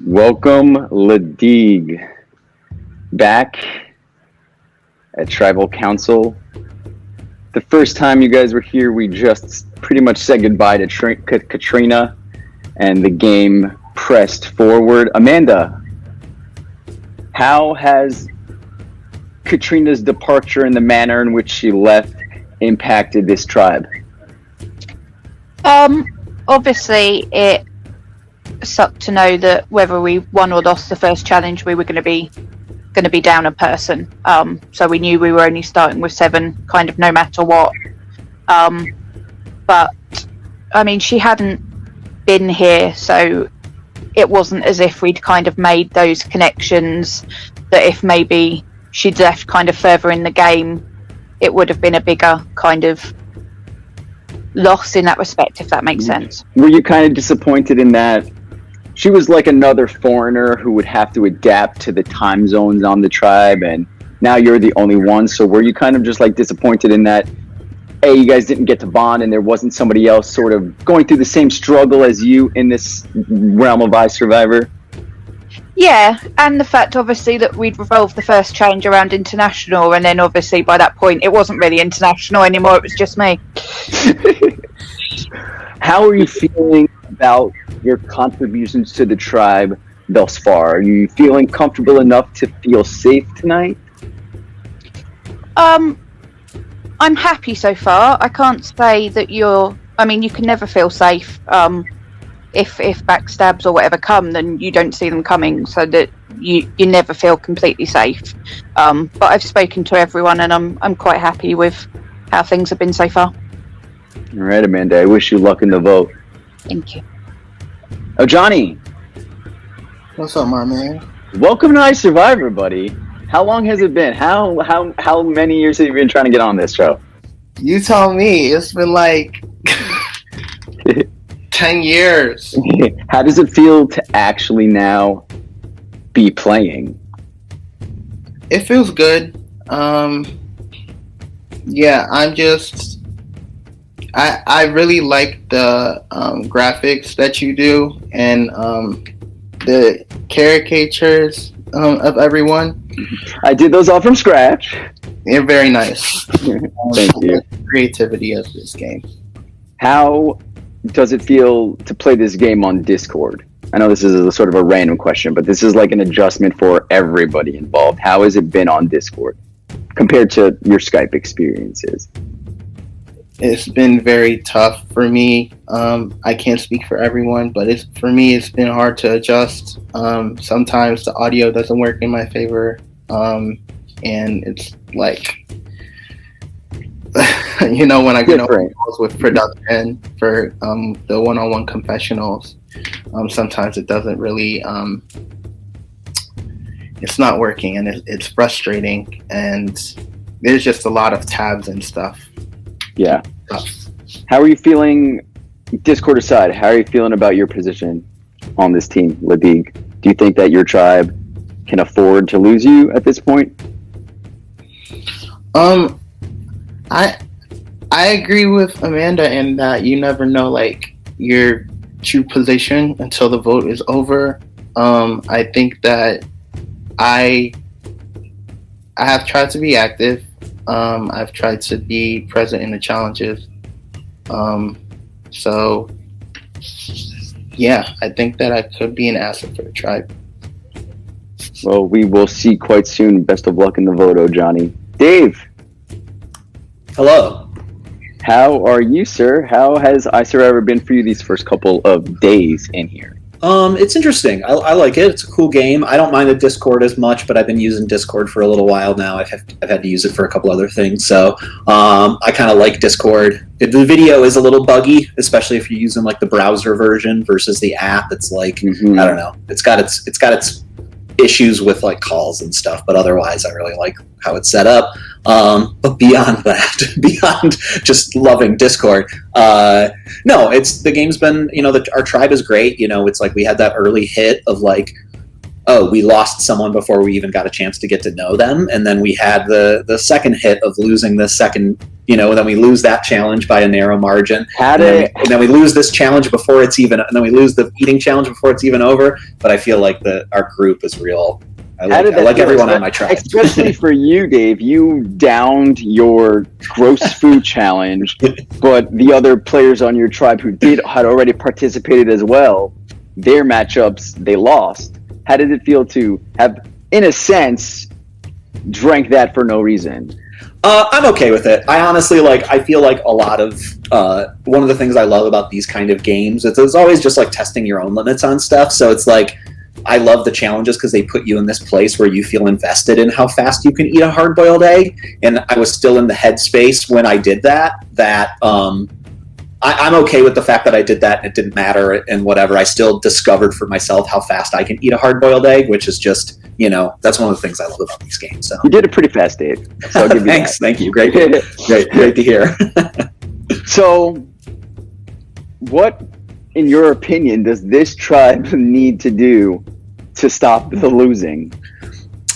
Welcome, Digue, back at Tribal Council. The first time you guys were here, we just pretty much said goodbye to Katrina, and the game pressed forward. Amanda, how has Katrina's departure and the manner in which she left impacted this tribe? Obviously, it sucked to know that whether we won or lost the first challenge, we were going to be down a person. So we knew we were only starting with 7, kind of no matter what. But I mean, she hadn't been here, so it wasn't as if we'd kind of made those connections that if maybe she'd left kind of further in the game, it would have been a bigger kind of loss in that respect, if that makes sense. Were you kind of disappointed in that she was like another foreigner who would have to adapt to the time zones on the tribe, and now you're the only one? So were you kind of just like disappointed in that, hey, you guys didn't get to bond and there wasn't somebody else sort of going through the same struggle as you in this realm of iSurvivor? Yeah, and the fact obviously that we'd revolved the first challenge around international, and then obviously by that point it wasn't really international anymore, it was just me. How are you feeling about your contributions to the tribe thus far? Are you feeling comfortable enough to feel safe tonight? I'm happy so far. I can't say that you can never feel safe. If backstabs or whatever come, then you don't see them coming, so that you never feel completely safe. But I've spoken to everyone, and I'm quite happy with how things have been so far. All right, Amanda, I wish you luck in the vote. Thank you. Oh, Johnny. What's up, my man? Welcome to iSurvivor, buddy. How long has it been? How many years have you been trying to get on this show? You tell me. It's been like 10 years. How does it feel to actually now be playing? It feels good. Yeah, I really like the graphics that you do, and the caricatures of everyone. I did those all from scratch. They're very nice. Thank you. Creativity of this game. How does it feel to play this game on Discord? I know this is a sort of a random question, but this is like an adjustment for everybody involved. How has it been on Discord compared to your Skype experiences? It's been very tough for me. I can't speak for everyone, but for me, it's been hard to adjust. Sometimes the audio doesn't work in my favor, and it's like, when I get on calls with production for the one-on-one confessionals, sometimes it doesn't really, it's not working, and it's frustrating, and there's just a lot of tabs and stuff. Yeah. How are you feeling, Discord aside, how are you feeling about your position on this team, Digue? Do you think that your tribe can afford to lose you at this point? I agree with Amanda in that you never know like your true position until the vote is over. I think that I have tried to be active. I've tried to be present in the challenges. So yeah, I think that I could be an asset for the tribe. Well, we will see quite soon. Best of luck in the vote, Johnny. Dave. Hello. How are you, sir? How has iSurvivor been for you these first couple of days in here? It's interesting. I like it. It's a cool game. I don't mind the Discord as much, but I've been using Discord for a little while now. I've had to use it for a couple other things, so I kind of like Discord. The video is a little buggy, especially if you're using like the browser version versus the app. It's like I don't know. It's got its issues with like calls and stuff, but otherwise I really like how it's set up. But beyond that, beyond just loving Discord, no, the game's been, our tribe is great. It's like we had that early hit of like oh, we lost someone before we even got a chance to get to know them, and then we had the second hit of losing the second. Then we lose that challenge by a narrow margin. And then we lose this challenge before it's even, and then we lose the eating challenge before it's even over. But I feel like our group is real. I like everyone on my tribe. Especially for you, Dave. You downed your gross food challenge, but the other players on your tribe who had already participated as well, their matchups, they lost. How did it feel to have, in a sense, drank that for no reason? I'm okay with it. I honestly I feel like a lot of one of the things I love about these kind of games is it's always just like testing your own limits on stuff. So it's like I love the challenges because they put you in this place where you feel invested in how fast you can eat a hard-boiled egg. And I was still in the headspace when I did that. I'm okay with the fact that I did that and it didn't matter and whatever. I still discovered for myself how fast I can eat a hard-boiled egg, which is just, that's one of the things I love about these games. So you did it pretty fast, Dave. So I'll give you Thanks. that. Thank you. Great to hear. So what, in your opinion, does this tribe need to do to stop the losing?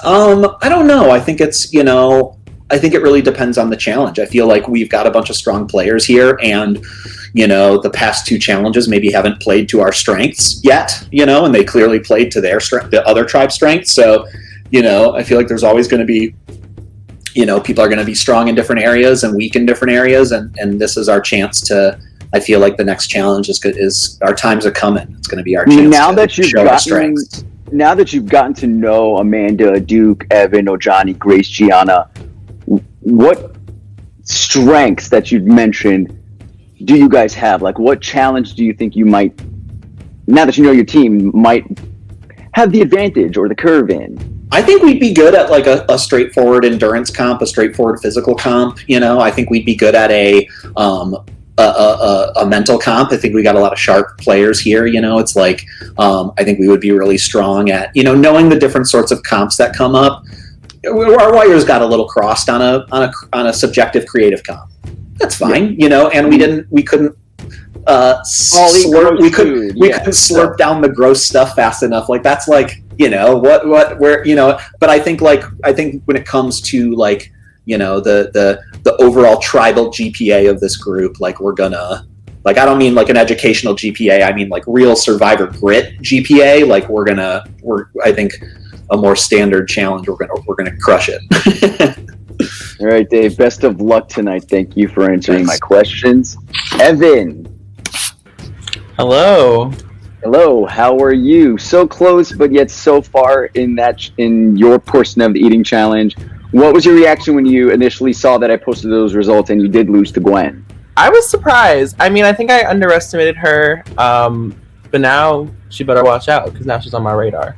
I don't know. I think it's, I think it really depends on the challenge. I feel like we've got a bunch of strong players here, and the past two challenges maybe haven't played to our strengths yet, and they clearly played to their strength, the other tribe's strengths. So, I feel like there's always going to be, people are going to be strong in different areas and weak in different areas, and this is our chance to. I feel like the next challenge is our times are coming. It's going to be our chance to show our strengths. Now that you've gotten to know Amanda, Duke, Evan, Ojani, Grace, Gianna, what strengths that you've mentioned do you guys have? Like, what challenge do you think you might, now that you know your team, might have the advantage or the curve in? I think we'd be good at like a straightforward endurance comp, a straightforward physical comp. I think we'd be good at a mental comp. I think we got a lot of sharp players here. It's like I think we would be really strong at knowing the different sorts of comps that come up. Our wires got a little crossed on a subjective creative comp. That's fine, and we couldn't slurp down the gross stuff fast enough. Like that's like but I think when it comes to the overall tribal GPA of this group, like we're gonna I don't mean like an educational GPA, I mean like real survivor grit GPA. Like I think a more standard challenge, we're gonna crush it. All right, Dave, best of luck tonight. Thank you for answering my questions. Evan. Hello, how are you? So close but yet so far in your portion of the eating challenge. What was your reaction when you initially saw that I posted those results and you did lose to Gwen? I was surprised. I mean, I think I underestimated her, but now she better watch out because now she's on my radar.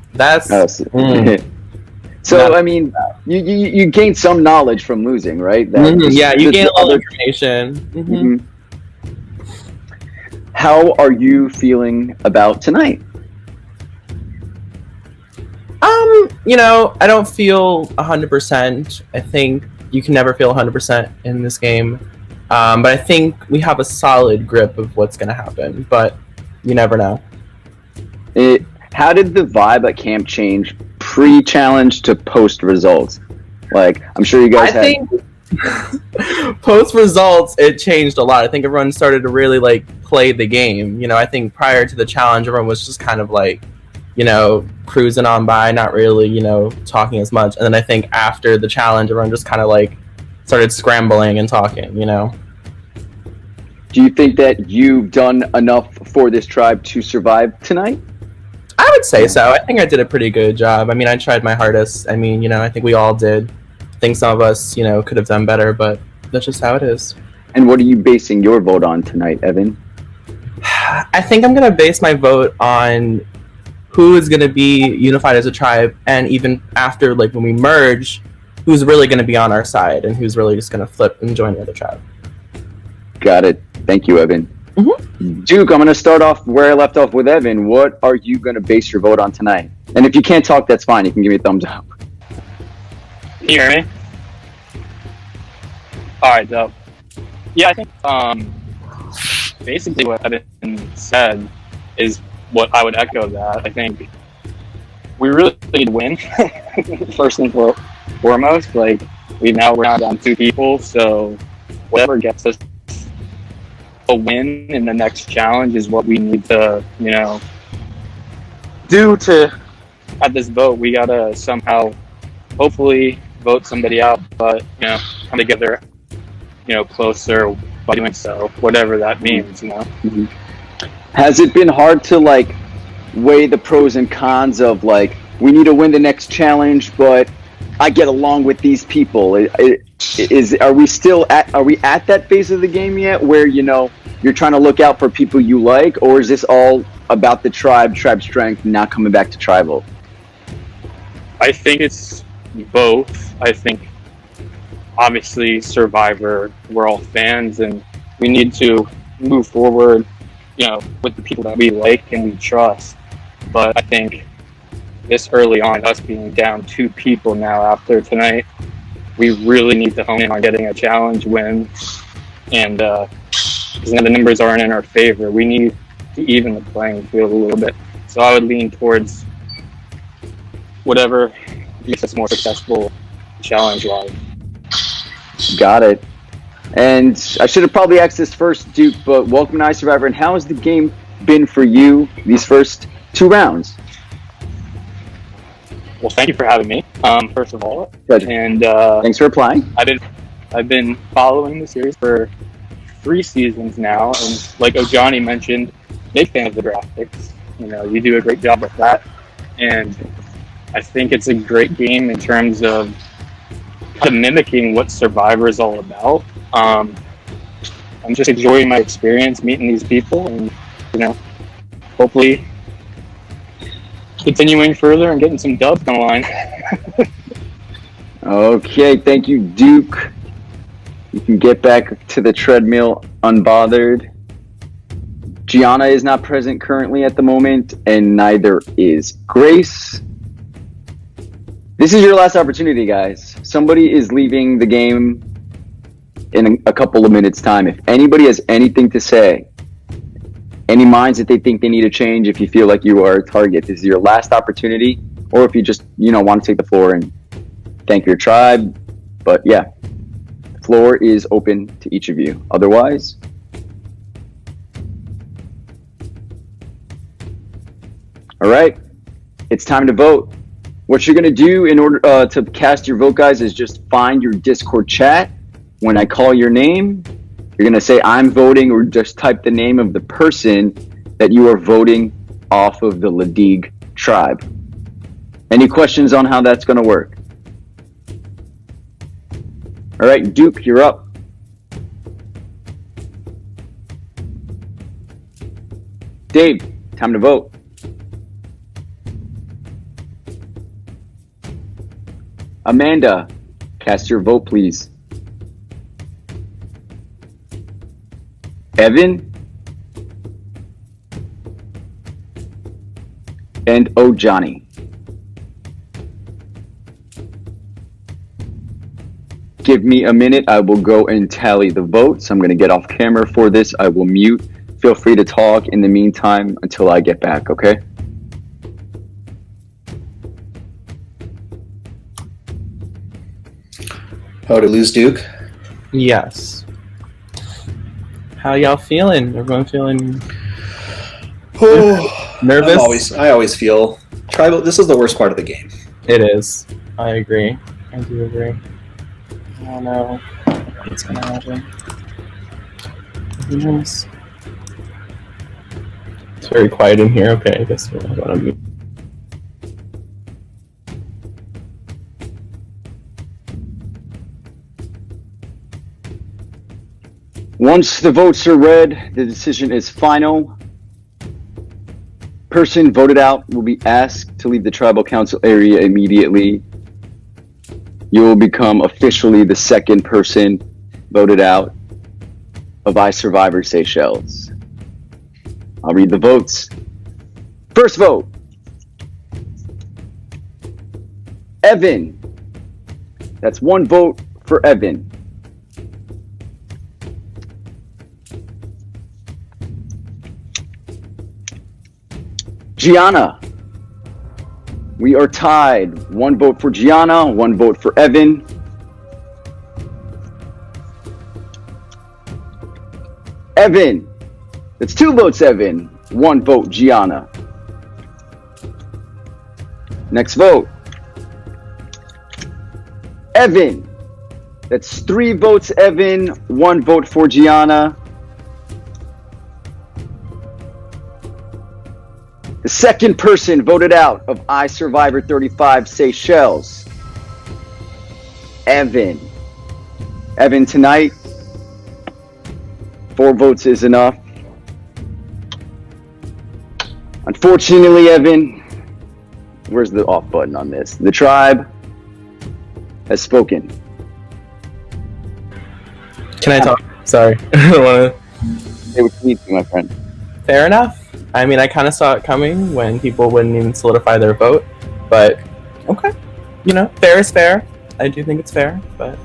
So, I mean, you gained some knowledge from losing, right? You gain a lot of information. Mm-hmm. How are you feeling about tonight? I don't feel 100%. I think you can never feel 100% in this game. But I think we have a solid grip of what's going to happen, but you never know. How did the vibe at camp change pre-challenge to post-results? Like, I'm sure you guys think post-results, it changed a lot. I think everyone started to really, play the game. I think prior to the challenge, everyone was just kind of, cruising on by, not really, talking as much. And then I think after the challenge, everyone just kind of, started scrambling and talking, Do you think that you've done enough for this tribe to survive tonight? I would say so. I think I did a pretty good job. I mean, I tried my hardest. I mean, I think we all did. I think some of us, could have done better, but that's just how it is. And what are you basing your vote on tonight, Evan? I think I'm going to base my vote on who is going to be unified as a tribe, and even after, when we merge, who's really going to be on our side and who's really just going to flip and join the other tribe. Got it. Thank you, Evan. Mm-hmm. Duke, I'm going to start off where I left off with Evan. What are you going to base your vote on tonight? And if you can't talk, that's fine. You can give me a thumbs up. Can you hear me? Alright, dope. Yeah, I think basically what Evan said is what I would echo that. I think we really need to win first and foremost. Like we're now down 2 people, so whatever gets us a win in the next challenge is what we need to, do to at this vote. We gotta somehow, hopefully, vote somebody out, but come together, closer by doing so, whatever that means. Mm-hmm. Has it been hard to weigh the pros and cons of we need to win the next challenge, but I get along with these people? Are we at that phase of the game yet where you're trying to look out for people you like, or is this all about the tribe strength, not coming back to tribal? I think it's both. I think obviously Survivor, we're all fans and we need to move forward, with the people that we like and we trust. But I think this early on, us being down 2 people now after tonight, we really need to hone in on getting a challenge win. And because the numbers aren't in our favor, we need to even the playing field a little bit. So I would lean towards whatever makes us more successful challenge-wise. Got it. And I should have probably asked this first, Duke, but welcome to iSurvivor. And how has the game been for you these first 2 rounds? Well, thank you for having me, first of all. Pleasure. And thanks for applying. I've been following the series for 3 seasons now, and like Ojani mentioned, big fan of the graphics. You do a great job with that, and I think it's a great game in terms of kind of mimicking what Survivor is all about. I'm just enjoying my experience meeting these people, and hopefully continuing further and getting some dubs on the line. Okay, thank you, Duke. You can get back to the treadmill unbothered. Gianna is not present currently at the moment, and neither is Grace. This is your last opportunity, guys. Somebody is leaving the game in a couple of minutes' time. If anybody has anything to say, any minds that they think they need to change, if you feel like you are a target, this is your last opportunity. Or if you just, want to take the floor and thank your tribe. But yeah, the floor is open to each of you. Otherwise, all right, it's time to vote. What you're going to do in order to cast your vote, guys, is just find your Discord chat. When I call your name, you're going to say, I'm voting, or just type the name of the person that you are voting off of the Digue tribe. Any questions on how that's going to work? All right, Duke, you're up. Dave, time to vote. Amanda, cast your vote, please. Evan and Ojani. Give me a minute. I will go and tally the votes. I'm going to get off camera for this. I will mute. Feel free to talk in the meantime until I get back, okay? Oh, to lose Duke? Yes. How y'all feeling? Everyone feeling nervous? I always feel tribal. This is the worst part of the game. It is. I agree. I do agree. I don't know what's gonna happen. Who knows? It's very quiet in here. Okay, I guess we'll have to mute. Once the votes are read, the decision is final. Person voted out will be asked to leave the tribal council area immediately. You will become officially the second person voted out of iSurvivor Seychelles. I'll read the votes. First vote, Evan. That's 1 vote for Evan. Gianna. We are tied. 1 vote for Gianna, 1 vote for Evan. Evan. That's 2 votes, Evan. 1 vote, Gianna. Next vote. Evan. That's 3 votes, Evan. 1 vote for Gianna. The second person voted out of iSurvivor 35 Seychelles. Evan. Evan, tonight, 4 votes is enough. Unfortunately, Evan, where's the off button on this? The tribe has spoken. Can I talk? Sorry. I don't want Say what you need to, my friend. to. Fair enough. I mean, I kind of saw it coming when people wouldn't even solidify their vote, but okay. You know, fair is fair. I do think it's fair, but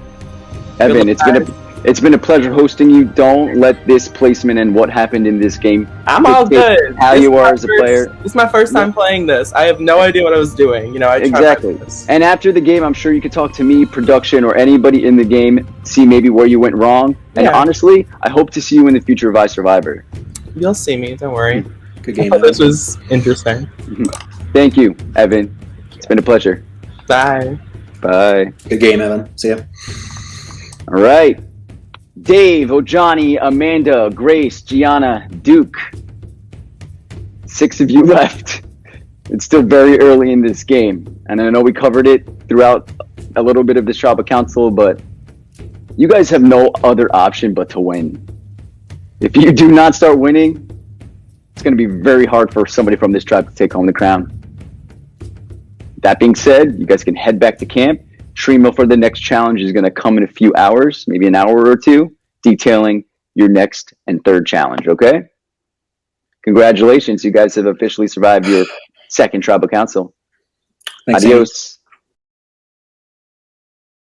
Evan, it's been a pleasure hosting you. Don't let this placement and what happened in this game I'm all dictate good. how This you is are my as a first- player. This is my first time playing this. I have no idea what I was doing. You know, I tried my Exactly. best. And after the game, I'm sure you could talk to me, production, or anybody in the game, see maybe where you went wrong. And Yeah. honestly, I hope to see you in the future of iSurvivor. You'll see me. Don't worry. Good I game. thought this was interesting. Thank you, Evan. It's been a pleasure. Bye. Bye. Good game, Evan. See ya. All right. Dave, Ojani, Amanda, Grace, Gianna, Duke. 6 of you left. It's still very early in this game. And I know we covered it throughout a little bit of this Tribal Council, but you guys have no other option but to win. If you do not start winning, it's going to be very hard for somebody from this tribe to take home the crown. That being said, you guys can head back to camp. Trimo for the next challenge is going to come in a few hours, maybe an hour or two, detailing your next and third challenge, okay? Congratulations, you guys have officially survived your second Tribal Council. Thanks, Adios.